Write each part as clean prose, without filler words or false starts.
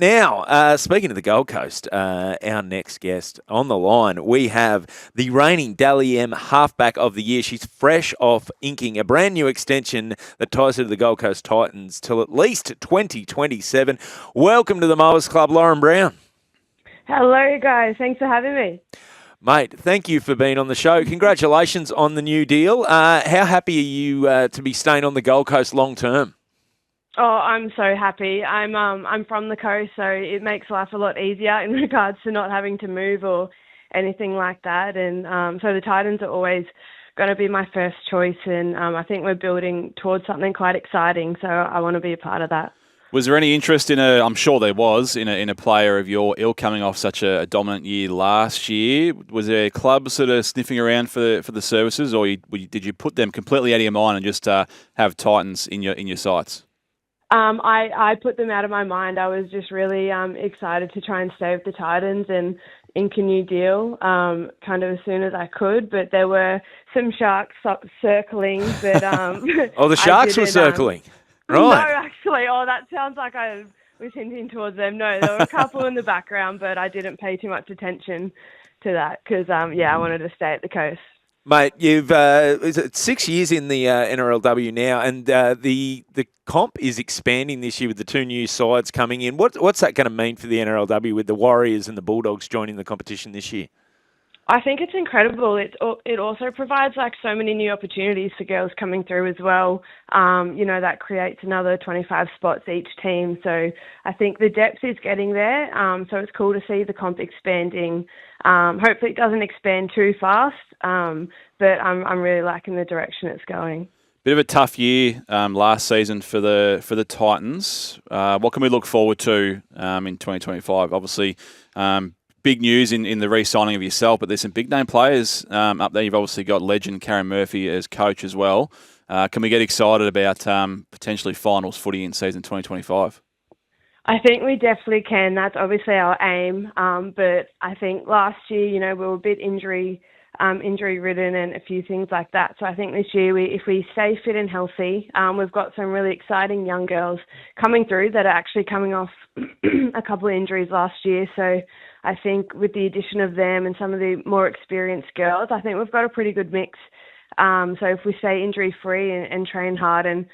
Now, speaking of the Gold Coast, our next guest on the line, we have the reigning Dally M Halfback of the Year. She's fresh off inking a brand new extension that ties her to the Gold Coast Titans till at least 2027. Welcome to the Mowers Club, Lauren Brown. Hello, guys. Thanks for having me. Mate, thank you for being on the show. Congratulations on the new deal. How happy are you to be staying on the Gold Coast long term? Oh, I'm so happy. I'm from the coast, so it makes life a lot easier in regards to not having to move or anything like that. And so the Titans are always going to be my first choice, and I think we're building towards something quite exciting. So I want to be a part of that. Was there any interest I'm sure there was, in a player of your ilk coming off such a dominant year last year? Was there clubs sort of sniffing around for the services, or did you put them completely out of your mind and just have Titans in your sights? I put them out of my mind. I was just really excited to try and stay with the Titans and ink a new deal kind of as soon as I could. But there were some sharks circling. But oh, the sharks were circling. Right. No, actually. Oh, that sounds like I was hinting towards them. No, there were a couple in the background, but I didn't pay too much attention to that because, I wanted to stay at the coast. Mate, you've 6 years in the NRLW now, and the comp is expanding this year with the two new sides coming in. What's that going to mean for the NRLW with the Warriors and the Bulldogs joining the competition this year? I think it's incredible. It also provides so many new opportunities for girls coming through as well. That creates another 25 spots each team. So I think the depth is getting there. So it's cool to see the comp expanding. Hopefully it doesn't expand too fast, but I'm really liking the direction it's going. Bit of a tough year last season for the Titans. What can we look forward to in 2025? Obviously, big news in the re-signing of yourself, but there's some big name players up there. You've obviously got legend Karen Murphy as coach as well. Can we get excited about potentially finals footy in season 2025? I think we definitely can. That's obviously our aim. But I think last year, we were a bit injury ridden and a few things like that. So I think this year, if we stay fit and healthy, we've got some really exciting young girls coming through that are actually coming off a couple of injuries last year. So I think with the addition of them and some of the more experienced girls, I think we've got a pretty good mix. So if we stay injury-free and train hard, and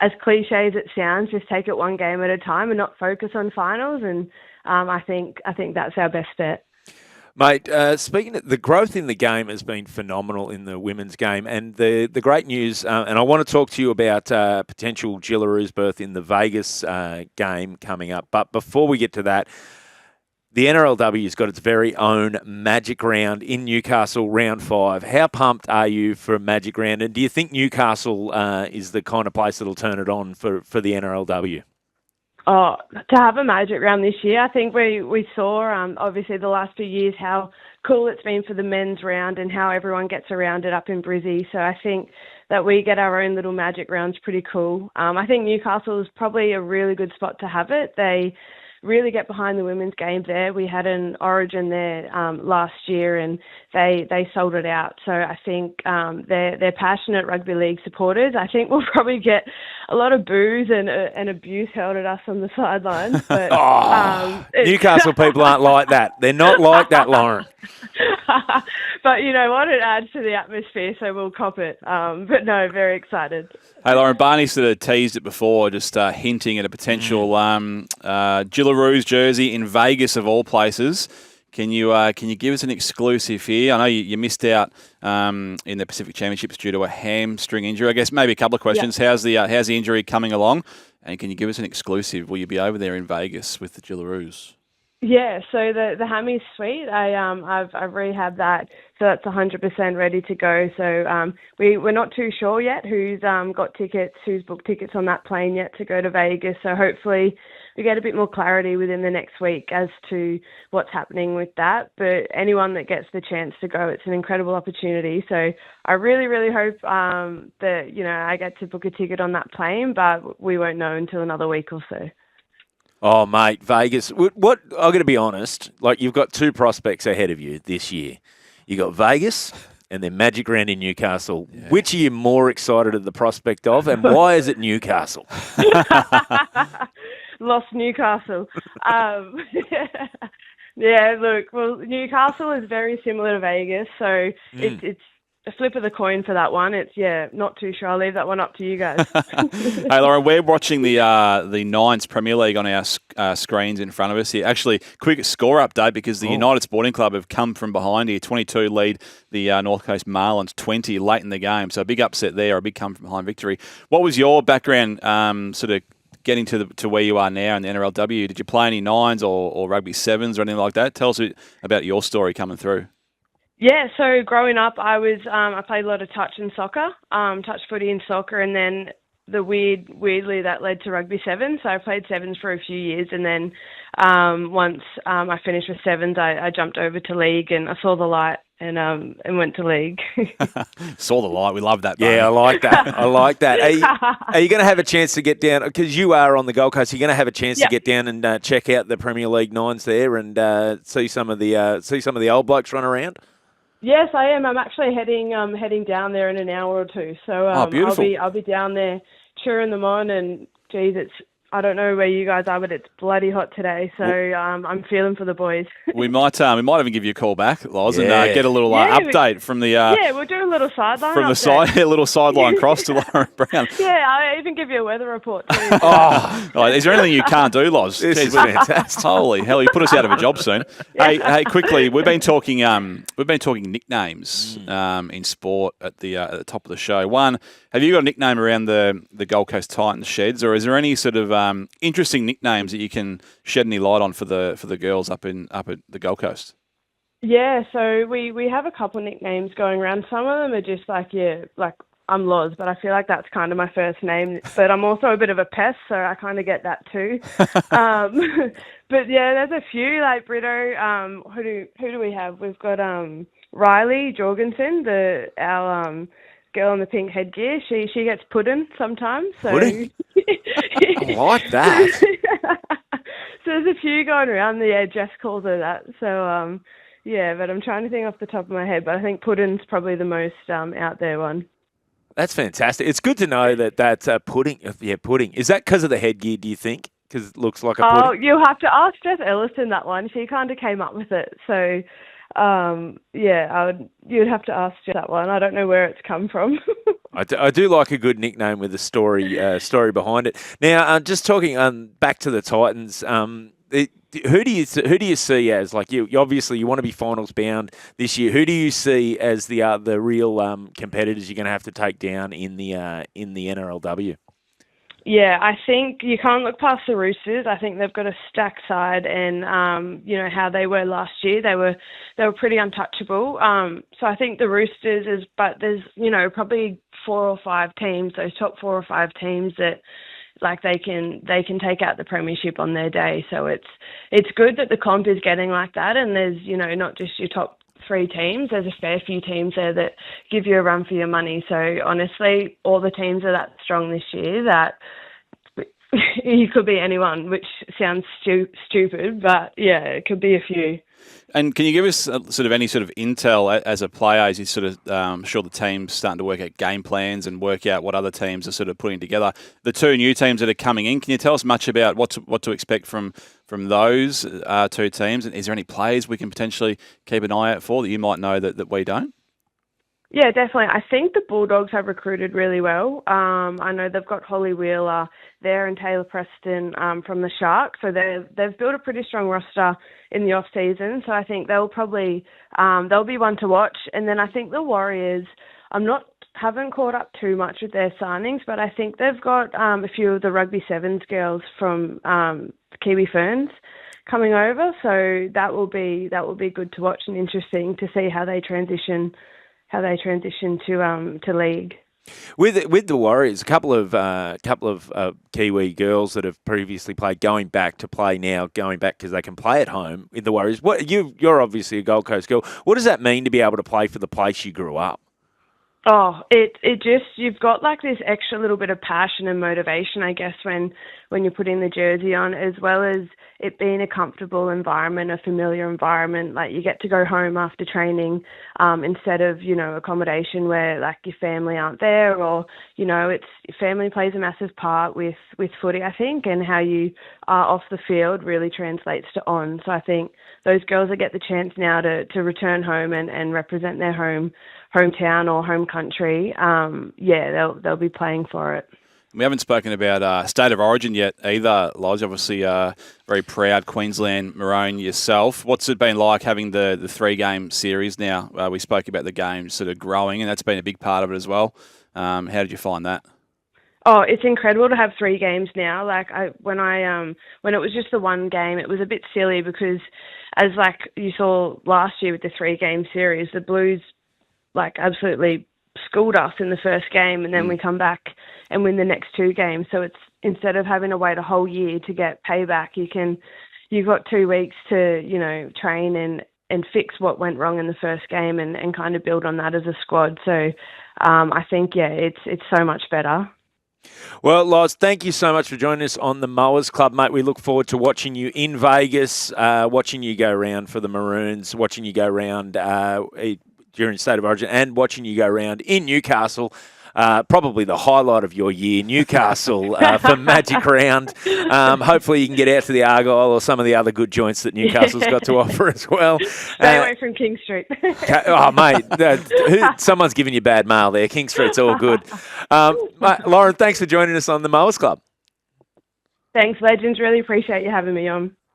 as cliche as it sounds, just take it one game at a time and not focus on finals, and I think that's our best bet. Mate, speaking of the growth in the game has been phenomenal in the women's game, and the great news, and I want to talk to you about potential Gillaroos berth in the Vegas game coming up. But before we get to that, the NRLW's got its very own Magic Round in Newcastle, Round 5. How pumped are you for a Magic Round? And do you think Newcastle is the kind of place that'll turn it on for the NRLW? Oh, to have a Magic Round this year, I think we saw, obviously, the last few years how cool it's been for the men's round and how everyone gets around it up in Brizzy. So I think that we get our own little Magic Round's pretty cool. I think Newcastle is probably a really good spot to have it. They really get behind the women's game there. We had an Origin there last year, and they sold it out. So I think they're passionate rugby league supporters. I think we'll probably get a lot of boos and abuse hurled at us on the sidelines. But Newcastle people aren't like that. They're not like that, Lauren. But you know what? It adds to the atmosphere, so we'll cop it. But no, very excited. Hey, Lauren, Barney sort of teased it before, just hinting at a potential Gillaroos jersey in Vegas of all places. Can you give us an exclusive here? I know you missed out in the Pacific Championships due to a hamstring injury. I guess maybe a couple of questions. Yeah. How's the injury coming along? And can you give us an exclusive? Will you be over there in Vegas with the Gillaroos? Yeah, so the hammy's sweet. I've rehabbed that, so that's 100% ready to go. So we're not too sure yet who's got tickets, who's booked tickets on that plane yet to go to Vegas. So hopefully we get a bit more clarity within the next week as to what's happening with that. But anyone that gets the chance to go, it's an incredible opportunity. So I really, really hope that I get to book a ticket on that plane, but we won't know until another week or so. Oh, mate, Vegas. What I'm going to be honest, you've got two prospects ahead of you this year. You got Vegas and then Magic Round in Newcastle. Yeah. Which are you more excited at the prospect of, and why is it Newcastle? lost Newcastle. Yeah, look, well, Newcastle is very similar to Vegas, so it's a flip of the coin for that one. It's, not too sure. I'll leave that one up to you guys. Hey, Lauren, we're watching the Nines Premier League on our screens in front of us here. Actually, quick score update because the United Sporting Club have come from behind here. 22 lead the North Coast Marlins 20 late in the game. So a big upset there, a big come from behind victory. What was your background sort of getting to where you are now in the NRLW? Did you play any nines or rugby sevens or anything like that? Tell us about your story coming through. Yeah, so growing up, I played a lot of touch and soccer, touch footy and soccer, and then weirdly that led to rugby sevens. So I played sevens for a few years, and then once I finished with sevens, I jumped over to league, and I saw the light and went to league. Saw the light. We love that. Yeah, I like that. I like that. Are you going to have a chance to get down, because you are on the Gold Coast? Are you going to have a chance to get down and check out the Premier League Nines there and see some of the old blokes run around? Yes, I am. I'm actually heading down there in an hour or two. So I'll be down there cheering them on. And geez, I don't know where you guys are, but it's bloody hot today. So I'm feeling for the boys. we might even give you a call back, Loz, and get a little update from the. We'll do a little sideline. From the side, a little sideline cross to Lauren Brown. Yeah, I'll even give you a weather report too. Is there anything you can't do, Loz? This is fantastic. Holy hell, you put us out of a job soon. Hey, quickly, we've been talking nicknames in sport at the top of the show. One, have you got a nickname around the Gold Coast Titans sheds, or is there any sort of interesting nicknames that you can shed any light on for the girls up at the Gold Coast? Yeah, so we have a couple of nicknames going around. Some of them are just like I'm Loz, but I feel like that's kind of my first name. But I'm also a bit of a pest, so I kind of get that too. But yeah, there's a few like Brito. Who do we have? We've got Riley Jorgensen, our girl in the pink headgear. She gets pudding sometimes. So. Pudding? I like that. So there's a few going around. Jess calls her that. So but I'm trying to think off the top of my head. But I think pudding's probably the most out there one. That's fantastic. It's good to know that that's pudding. Yeah, pudding. Is that because of the headgear, do you think? Because it looks like a pudding? Oh, you'll have to ask Jess Ellison that one. She kind of came up with it. So, you'd have to ask Jess that one. I don't know where it's come from. I do like a good nickname with a story behind it. Now, just talking back to the Titans, who do you see as, like, you obviously you want to be finals bound this year? Who do you see as the real competitors you're going to have to take down in the NRLW? Yeah, I think you can't look past the Roosters. I think they've got a stacked side, and how they were last year, they were pretty untouchable. So I think the Roosters but there's probably 4 or 5 teams, those top 4 or 5 teams that like they can take out the premiership on their day. So it's good that the comp is getting like that, and there's not just your top 3 teams. There's a fair few teams there that give you a run for your money. So honestly, all the teams are that strong this year that you could be anyone, which sounds stupid, but yeah, it could be a few. And can you give us sort of any sort of intel as a player, as you sort of sure the team's starting to work out game plans and work out what other teams are sort of putting together? The 2 new teams that are coming in, can you tell us much about what to expect from those 2 teams? And is there any players we can potentially keep an eye out for that you might know that we don't? Yeah, definitely. I think the Bulldogs have recruited really well. I know they've got Holly Wheeler there and Taylor Preston from the Sharks. So they've built a pretty strong roster in the off season. So I think they'll probably they'll be one to watch. And then I think the Warriors, haven't caught up too much with their signings, but I think they've got a few of the rugby sevens girls from Kiwi Ferns coming over. So that will be good to watch and interesting to see how they transition to league. With the Warriors, a couple of Kiwi girls that have previously played going back because they can play at home in the Warriors. You're obviously a Gold Coast girl. What does that mean to be able to play for the place you grew up? Oh, it just, you've got like this extra little bit of passion and motivation, I guess, when you're putting the jersey on, as well as it being a comfortable environment, a familiar environment. Like, you get to go home after training, instead of, accommodation where like your family aren't there, or, family plays a massive part with footy, I think, and how you are off the field really translates to on. So I think those girls that get the chance now to return home and represent their hometown or home country, they'll be playing for it. We haven't spoken about State of Origin yet either, Loz. Obviously, very proud Queensland Maroon yourself. What's it been like having the 3-game series now? We spoke about the game sort of growing, and that's been a big part of it as well. How did you find that? Oh, it's incredible to have 3 games now. Like, when it was just the 1 game, it was a bit silly because, as like you saw last year with the 3-game series, the Blues like absolutely schooled us in the first game, and then we come back and win the next 2 games. So it's, instead of having to wait a whole year to get payback, you've got 2 weeks to, train and fix what went wrong in the first game and kind of build on that as a squad. So I think, it's so much better. Well, Loz, thank you so much for joining us on the Mowers Club, mate. We look forward to watching you in Vegas, watching you go round for the Maroons, watching you go round during State of Origin, and watching you go round in Newcastle. Probably the highlight of your year, Newcastle, for Magic Round. Hopefully you can get out to the Argyle or some of the other good joints that Newcastle's got to offer as well. Stay away from King Street. Oh, mate, someone's giving you bad mail there. King Street's all good. Mate, Lauren, thanks for joining us on the Mowers Club. Thanks, legends. Really appreciate you having me on.